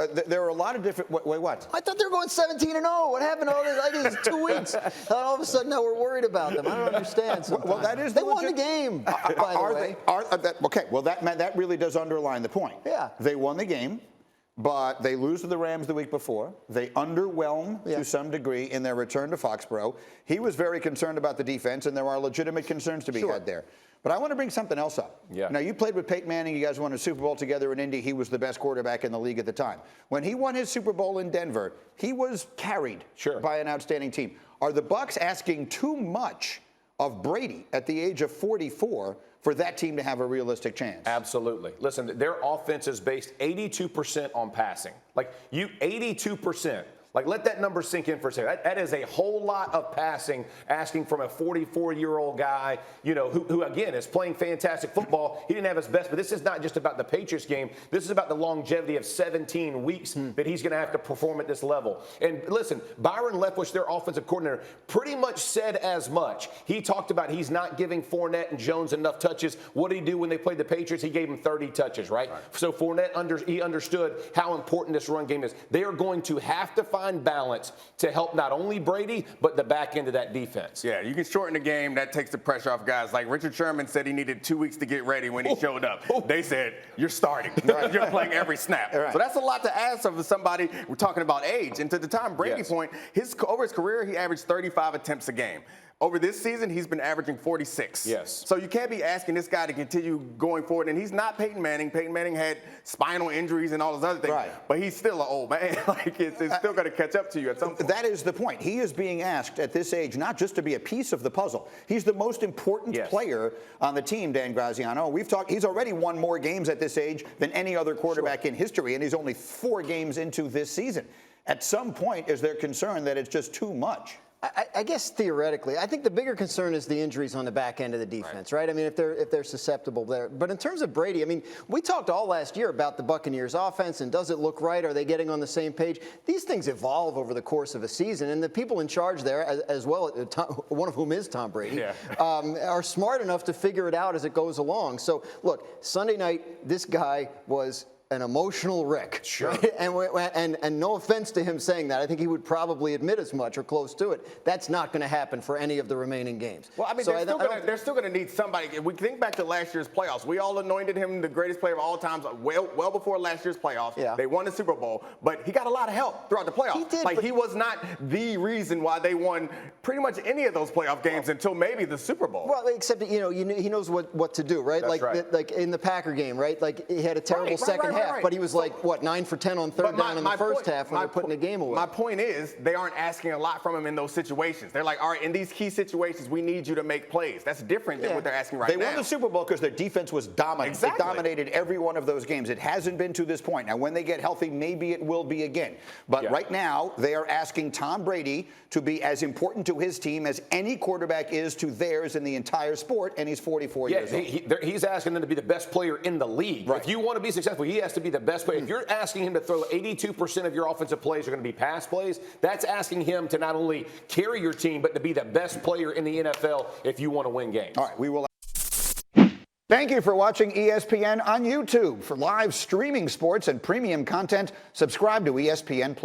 there are a lot of different. Wait, what? I thought they were going 17-0. What happened to all this? I think it's 2 weeks. All of a sudden, now we're worried about them. I don't understand. Sometimes. Well, that is they won the game. By the way. Okay. Well, that really does underline the point. Yeah. They won the game. But they lose to the Rams the week before. They underwhelm to some degree in their return to Foxborough. He was very concerned about the defense, and there are legitimate concerns to be had there. But I want to bring something else up. Yeah. Now, you played with Peyton Manning. You guys won a Super Bowl together in Indy. He was the best quarterback in the league at the time. When he won his Super Bowl in Denver, he was carried by an outstanding team. Are the Bucs asking too much of Brady at the age of 44 for that team to have a realistic chance? Absolutely. Listen, their offense is based 82% on passing. 82%. Let that number sink in for a second. That is a whole lot of passing, asking from a 44-year-old guy, who again is playing fantastic football. He didn't have his best, but this is not just about the Patriots game. This is about the longevity of 17 weeks that he's going to have to perform at this level. And listen, Byron Leftwich, their offensive coordinator, pretty much said as much. He talked about he's not giving Fournette and Jones enough touches. What did he do when they played the Patriots? He gave them 30 touches, right? So Fournette, he understood how important this run game is. They are going to have to find balance to help not only Brady, but the back end of that defense. Yeah, you can shorten the game. That takes the pressure off guys. Like Richard Sherman said he needed 2 weeks to get ready when he showed up. They said, you're starting. You're playing every snap. So that's a lot to ask of somebody. We're talking about age. And to the Tom Brady point, over his career, he averaged 35 attempts a game. Over this season, he's been averaging 46. Yes. So you can't be asking this guy to continue going forward. And he's not Peyton Manning. Peyton Manning had spinal injuries and all those other things. Right. But he's still an old man. It's still going to catch up to you at some point. That is the point. He is being asked at this age not just to be a piece of the puzzle. He's the most important player on the team, Dan Graziano. He's already won more games at this age than any other quarterback in history, and he's only 4 games into this season. At some point, is there concern that it's just too much? I guess theoretically, I think the bigger concern is the injuries on the back end of the defense, right? I mean, if they're susceptible there. But in terms of Brady, I mean, we talked all last year about the Buccaneers offense and does it look right? Are they getting on the same page? These things evolve over the course of a season, and the people in charge there, as well, one of whom is Tom Brady, are smart enough to figure it out as it goes along. So, look, Sunday night, this guy was an emotional wreck. Sure. Right? And no offense to him saying that. I think he would probably admit as much or close to it. That's not going to happen for any of the remaining games. Well, I mean, they're still going to need somebody. If we think back to last year's playoffs, we all anointed him the greatest player of all time well before last year's playoffs. Yeah. They won the Super Bowl, but he got a lot of help throughout the playoffs. He did. He was not the reason why they won pretty much any of those playoff games until maybe the Super Bowl. Well, except, he knows what to do, right? That's like in the Packer game, right? Like he had a terrible second half, but he was 9 for 10 on third down in the first half when they're putting the game away. My point is, they aren't asking a lot from him in those situations. They're like, all right, in these key situations, we need you to make plays. That's different than what they're asking right now. They won the Super Bowl because their defense was dominant. Exactly. It dominated every one of those games. It hasn't been to this point. Now, when they get healthy, maybe it will be again. But right now, they are asking Tom Brady to be as important to his team as any quarterback is to theirs in the entire sport, and he's 44 years old. He's asking them to be the best player in the league. Right. If you want to be successful, he has to be the best player. If you're asking him to throw 82% of your offensive plays are going to be pass plays, that's asking him to not only carry your team, but to be the best player in the NFL if you want to win games. All right, we will. Thank you for watching ESPN on YouTube. For live streaming sports and premium content, subscribe to ESPN+.